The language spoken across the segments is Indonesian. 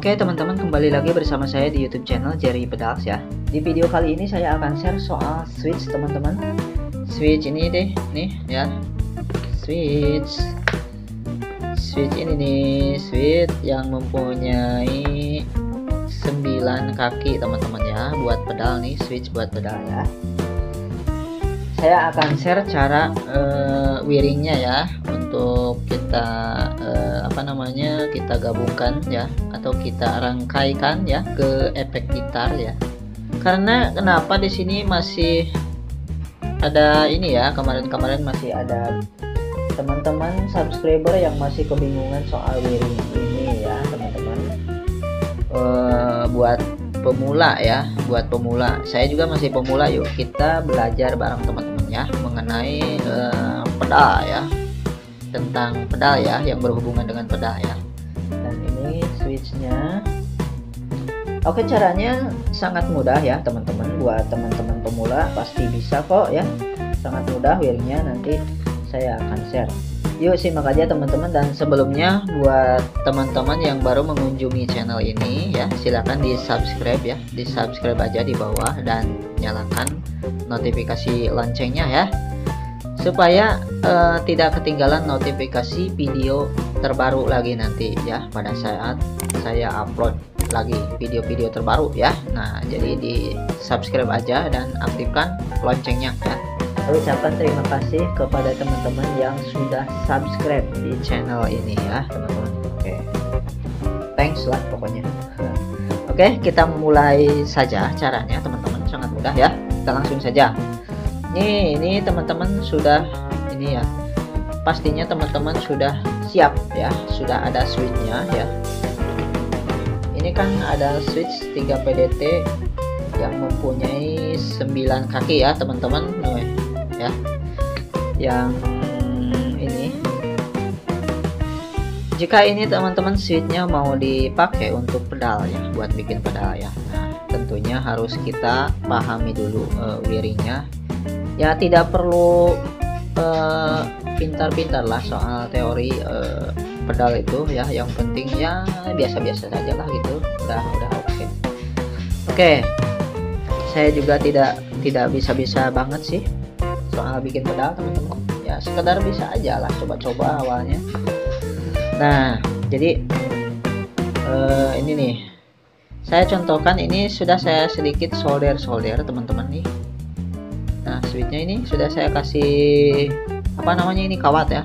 Oke teman-teman, kembali lagi bersama saya di YouTube channel Jerry Pedals ya. Di video kali ini saya akan share soal switch teman-teman. Switch ini deh, nih ya. Switch ini nih, switch yang mempunyai 9 kaki teman-teman ya, buat pedal nih, switch buat pedal ya. Saya akan share cara wiringnya ya, untuk kita kita gabungkan ya, atau kita rangkaikan ya ke efek gitar ya. Karena kenapa di sini masih ada ini ya, kemarin masih ada teman-teman subscriber yang masih kebingungan soal wiring ini ya teman-teman. Buat pemula ya, buat pemula, saya juga masih pemula, yuk kita belajar bareng teman-teman ya mengenai pedal ya, tentang pedal ya, yang berhubungan dengan pedal ya. Dan ini switchnya. Oke, caranya sangat mudah ya teman-teman, buat teman-teman pemula pasti bisa kok ya, sangat mudah wiringnya, nanti saya akan share. Yuk simak aja teman-teman. Dan sebelumnya buat teman-teman yang baru mengunjungi channel ini ya, silahkan di subscribe ya, di subscribe aja di bawah dan nyalakan notifikasi loncengnya ya, supaya tidak ketinggalan notifikasi video terbaru lagi nanti ya, pada saat saya upload lagi video-video terbaru ya. Nah jadi di subscribe aja dan aktifkan loncengnya ya. Ucapkan terima kasih kepada teman-teman yang sudah subscribe di channel ini ya teman-teman. Oke, thanks lah pokoknya. Oke, kita mulai saja caranya teman-teman, sangat mudah ya, kita langsung saja. Ini teman-teman sudah ini ya, pastinya teman-teman sudah siap ya, sudah ada switchnya ya. Ini kan ada switch 3 PDT yang mempunyai 9 kaki ya teman-teman ya. Yang ini, jika ini teman-teman switchnya mau dipakai untuk pedal ya, buat bikin pedal ya, nah tentunya harus kita pahami dulu wiringnya ya. Tidak perlu pintar-pintar lah soal teori pedal itu ya, yang penting ya biasa-biasa saja lah gitu, udah oke. Oke, saya juga tidak bisa banget sih soal bikin pedal teman-teman ya, sekedar bisa aja lah, coba-coba awalnya. Nah jadi ini nih, saya contohkan, ini sudah saya sedikit solder teman-teman nih. Nah switchnya ini sudah saya kasih ini kawat ya.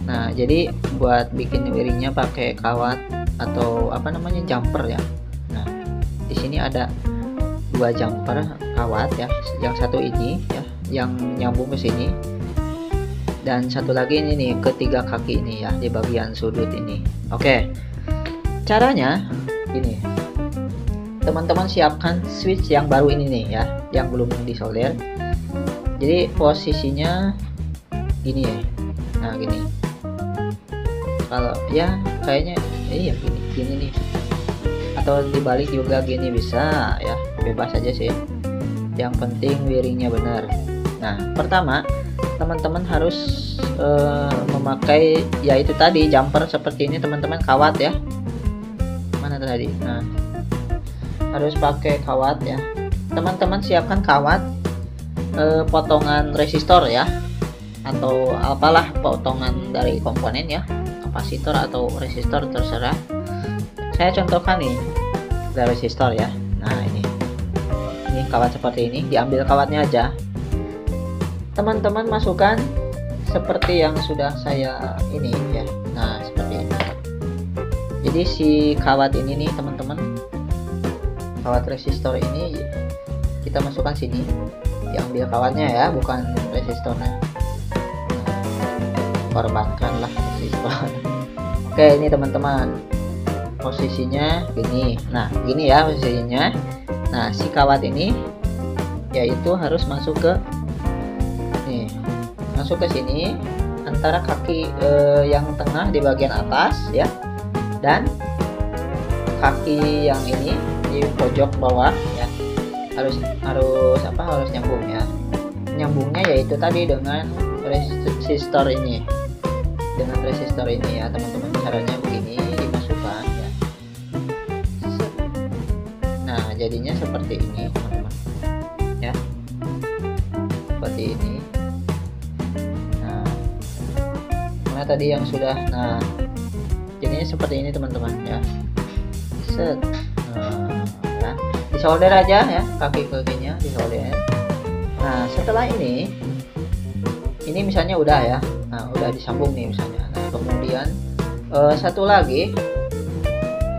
Nah jadi buat bikin wiringnya pakai kawat atau jumper ya. Nah di sini ada 2 jumper kawat ya, yang satu ini ya, yang nyambung ke sini, dan satu lagi ini nih ke 3 kaki ini ya, di bagian sudut ini. Oke, caranya ini, teman-teman siapkan switch yang baru ini nih ya, yang belum disolder. Jadi posisinya gini ya, nah gini, kalau ya kayaknya iya gini nih, atau dibalik juga gini bisa ya, bebas aja sih, yang penting wiringnya benar. Nah pertama teman-teman harus memakai yaitu tadi jumper seperti ini teman-teman, kawat ya, mana tadi, nah harus pakai kawat ya teman-teman. Siapkan kawat potongan resistor ya, atau apalah potongan dari komponen ya, kapasitor atau resistor terserah. Saya contohkan nih dari resistor ya. Nah ini kawat seperti ini, diambil kawatnya aja teman-teman, masukkan seperti yang sudah saya ini ya. Nah seperti ini. Jadi si kawat ini nih teman-teman, kawat resistor ini kita masukkan sini, diambil kawatnya ya, bukan resistornya. Korbankanlah resistor. Oke ini teman-teman, posisinya gini. Nah gini ya posisinya. Nah si kawat ini yaitu harus masuk ke sini, antara kaki yang tengah di bagian atas ya, dan kaki yang ini di pojok bawah ya, harus nyambung ya. Nyambungnya yaitu tadi dengan resistor ini, ya teman-teman. Caranya begini, dimasukkan ya. jadinya seperti ini teman-teman ya, seperti ini. Nah, mana tadi yang sudah, nah jadinya seperti ini teman-teman ya. Set. Nah, kan disolder aja ya, kaki-kakinya disolder. Nah, setelah ini misalnya udah ya, nah udah disambung nih misalnya. Nah, kemudian satu lagi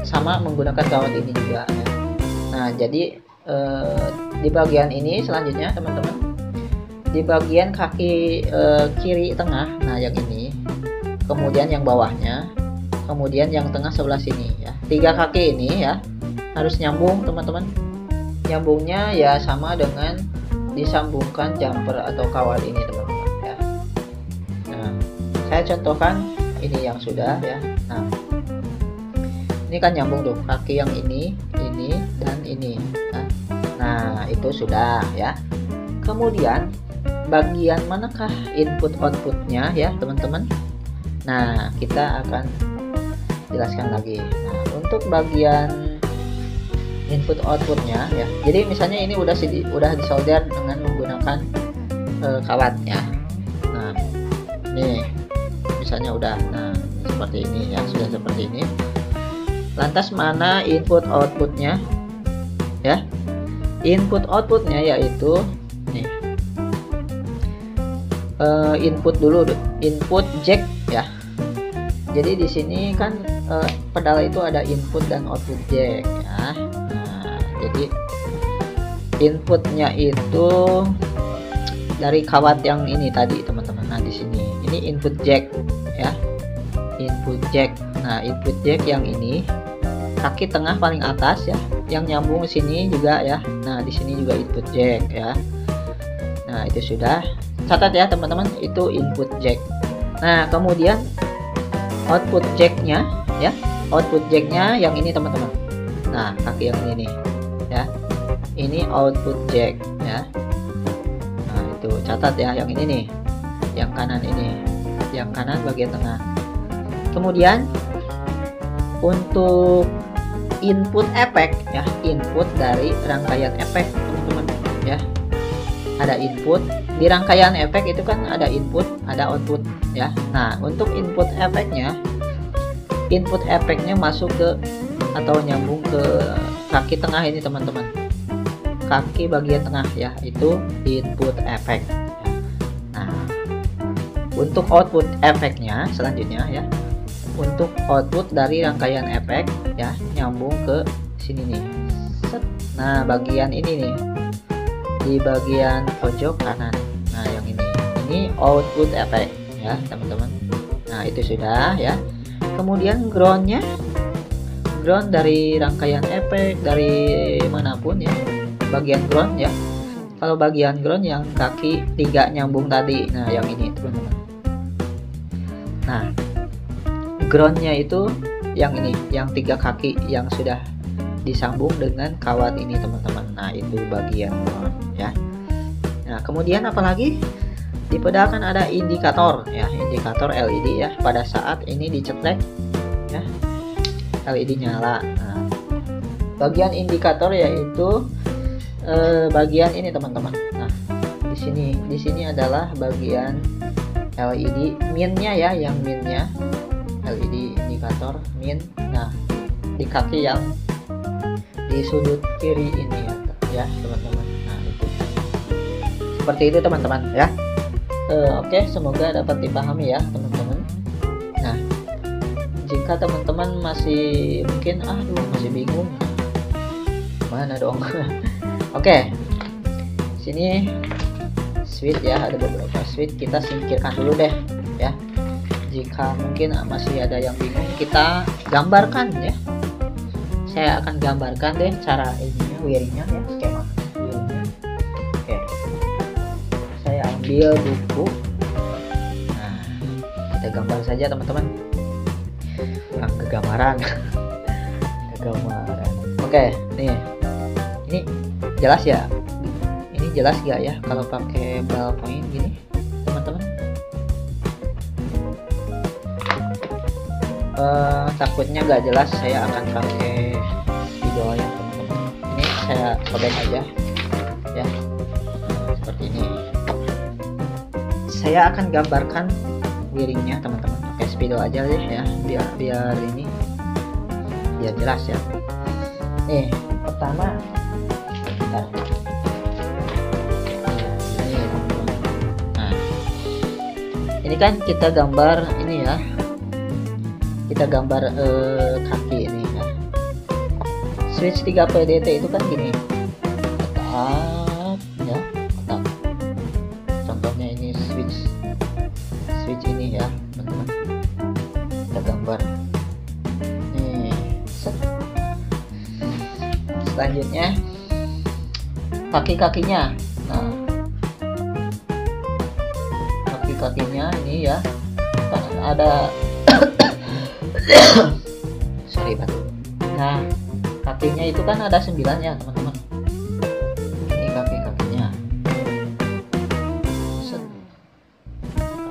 sama menggunakan kawat ini juga ya. Nah, jadi di bagian ini selanjutnya teman-teman, di bagian kaki kiri tengah, nah yang ini, kemudian yang bawahnya, kemudian yang tengah sebelah sini ya. 3 kaki ini ya harus nyambung teman-teman. Nyambungnya ya sama dengan disambungkan jumper atau kawat ini teman-teman ya. Nah, saya contohkan ini yang sudah ya. Nah, ini kan nyambung tuh kaki yang ini dan ini ya. Nah, itu sudah ya. Kemudian bagian manakah input outputnya ya teman-teman? Nah, kita akan jelaskan lagi. Nah, untuk bagian input outputnya ya, jadi misalnya ini udah disolder dengan menggunakan kawatnya. Nah, ini misalnya udah, nah seperti ini ya, sudah seperti ini. Lantas mana input outputnya ya? Input outputnya yaitu nih, input dulu, input jack ya. Jadi di sini kan pedal itu ada input dan output jack ya. Nah, jadi inputnya itu dari kawat yang ini tadi teman-teman. Nah, di sini ini input jack ya, input jack. Nah, input jack yang ini kaki tengah paling atas ya, yang nyambung sini juga ya. Nah, di sini juga input jack ya. Nah, itu sudah, catat ya teman-teman, itu input jack. Nah, kemudian output jacknya ya, output jacknya yang ini teman-teman. Nah, kaki yang ini nih ya, ini output jack ya. Nah, itu catat ya, yang ini nih, yang kanan ini, yang kanan bagian tengah. Kemudian untuk input efek ya, input dari rangkaian efek teman-teman ya. Ada input di rangkaian efek itu kan, ada input ada output ya. Nah, untuk input efeknya masuk ke atau nyambung ke kaki tengah ini teman-teman, kaki bagian tengah ya, itu input efek. Nah, untuk output efeknya selanjutnya ya, untuk output dari rangkaian efek ya, nyambung ke sini nih. Nah, bagian ini nih, di bagian pojok kanan. Nah, yang ini output efek ya teman-teman. Nah, itu sudah ya. Kemudian ground dari rangkaian efek dari manapun ya, bagian ground ya. Kalau bagian ground yang kaki 3 nyambung tadi, nah yang ini teman-teman. Nah, groundnya itu yang ini, yang 3 kaki yang sudah disambung dengan kawat ini teman-teman. Nah, itu bagian ground ya. Nah, kemudian apalagi di pedal kan ada indikator ya, indikator LED ya. Pada saat ini dicetek ya, LED nyala. Nah, bagian indikator yaitu bagian ini teman-teman. Nah, di sini adalah bagian LED minnya ya, yang minnya LED indikator min. Nah, di kaki yang di sudut kiri ini ya teman-teman. Nah, itu seperti itu teman-teman ya. Oke, semoga dapat dipahami ya teman-teman. Nah, jika teman-teman masih mungkin masih bingung, mana dong? Oke, sini switch ya, ada beberapa switch, kita singkirkan dulu deh ya. Jika mungkin masih ada yang bingung, kita gambarkan ya. Saya akan gambarkan deh cara ininya, wiringnya ya, skema wiringnya. Oke, saya ambil buku. Nah, kita gambar saja teman-teman. Kegambaran. Oke, nih, ini jelas ya. Ini jelas gak ya kalau pakai ballpoint gini, teman-teman? Takutnya gak jelas, saya akan pakai video ya teman-teman. Ini saya sobek aja ya. Nah, seperti ini. Saya akan gambarkan wiringnya teman-teman, pakai spidol aja deh ya, biar ini biar jelas ya. Nih pertama bentar. Nah ini kan kita gambar ini ya, kita gambar kaki ini ya. Switch 3 PDT itu kan gini, tetap ya, tetap. Contohnya ini switch ini ya teman-teman, kita gambar nih. Selanjutnya kaki-kakinya. Nah kaki-kakinya ini ya kan ada sorry batuk. Nah kakinya itu kan ada 9 ya teman-teman. Ini kaki-kakinya,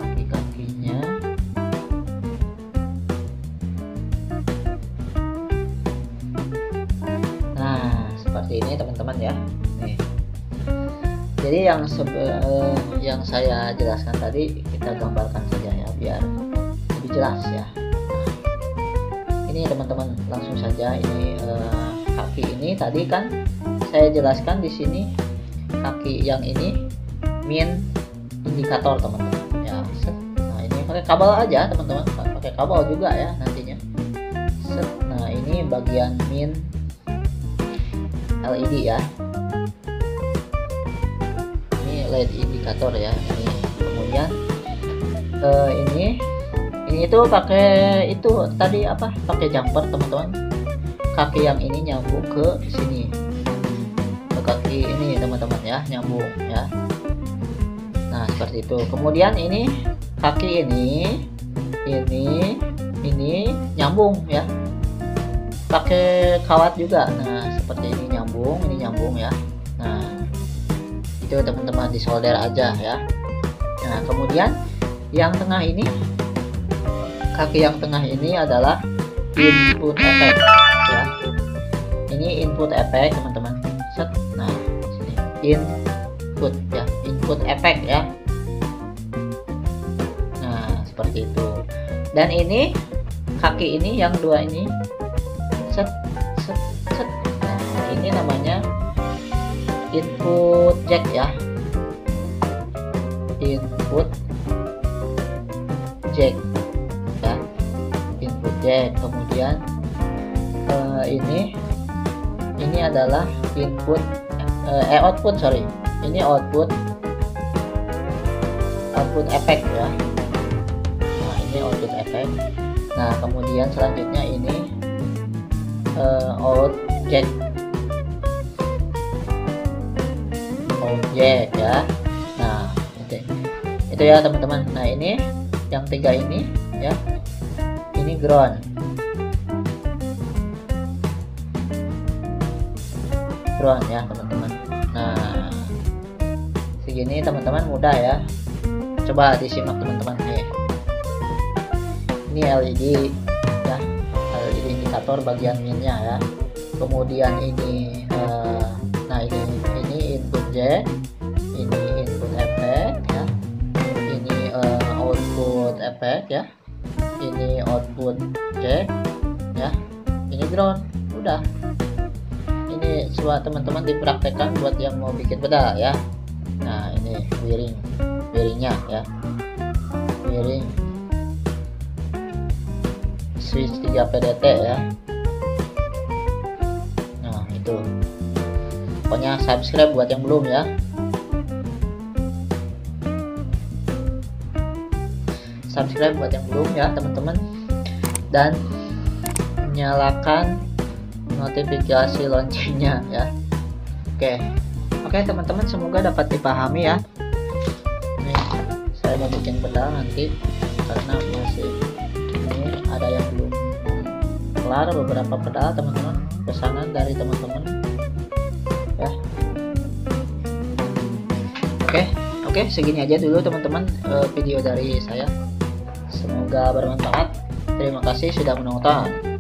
kaki-kakinya. Nah seperti ini teman-teman ya. Nih jadi yang saya jelaskan tadi kita gambarkan saja ya, biar lebih jelas ya. Ini teman-teman langsung saja. Ini kaki ini tadi kan saya jelaskan di sini, kaki yang ini min indikator teman-teman ya. Nah ini pakai kabel aja teman-teman, pakai kabel juga ya nantinya. Nah ini bagian min LED ya, ini LED indikator ya. Ini kemudian ini itu pakai itu tadi apa, pakai jumper teman-teman. Kaki yang ini nyambung ke sini, ke kaki ini teman-teman ya, nyambung ya. Nah seperti itu. Kemudian ini kaki ini nyambung ya, pakai kawat juga. Nah seperti ini nyambung ya. Nah itu teman-teman disolder aja ya. Nah kemudian yang tengah ini, kaki yang tengah ini adalah input effect ya. Ini input effect teman-teman. Nah sini input ya, input effect ya. Nah seperti itu. Dan ini kaki ini yang dua ini Nah ini namanya input jack ya, input jack ya, input jack. Kemudian ini adalah input output, sorry, ini output effect ya. Nah ini output effect. Nah kemudian selanjutnya ini object ya. Nah itu ya teman-teman. Nah ini yang tiga ini ya, ini ground ya teman-teman. Nah segini teman-teman, mudah ya, coba disimak teman-teman. Nih ini LED ya, LED indikator bagian minnya ya. Kemudian ini nah ini input jack, ini input effect ya, ini output effect ya, ini output jack ya, ini ground. Udah, ini buat teman-teman dipraktekkan buat yang mau bikin pedal ya. Nah ini wiringnya ya, wiring switch 3 PDT ya. Nah itu pokoknya subscribe buat yang belum ya. Subscribe buat yang belum ya teman-teman, dan nyalakan notifikasi loncengnya ya. Oke teman-teman, semoga dapat dipahami ya. Nih saya mau bikin pedal nanti, karena masih ini ada yang belum kelar, beberapa pedal teman-teman, pesanan dari teman-teman ya. Oke segini aja dulu teman-teman video dari saya, semoga bermanfaat. Terima kasih sudah menonton.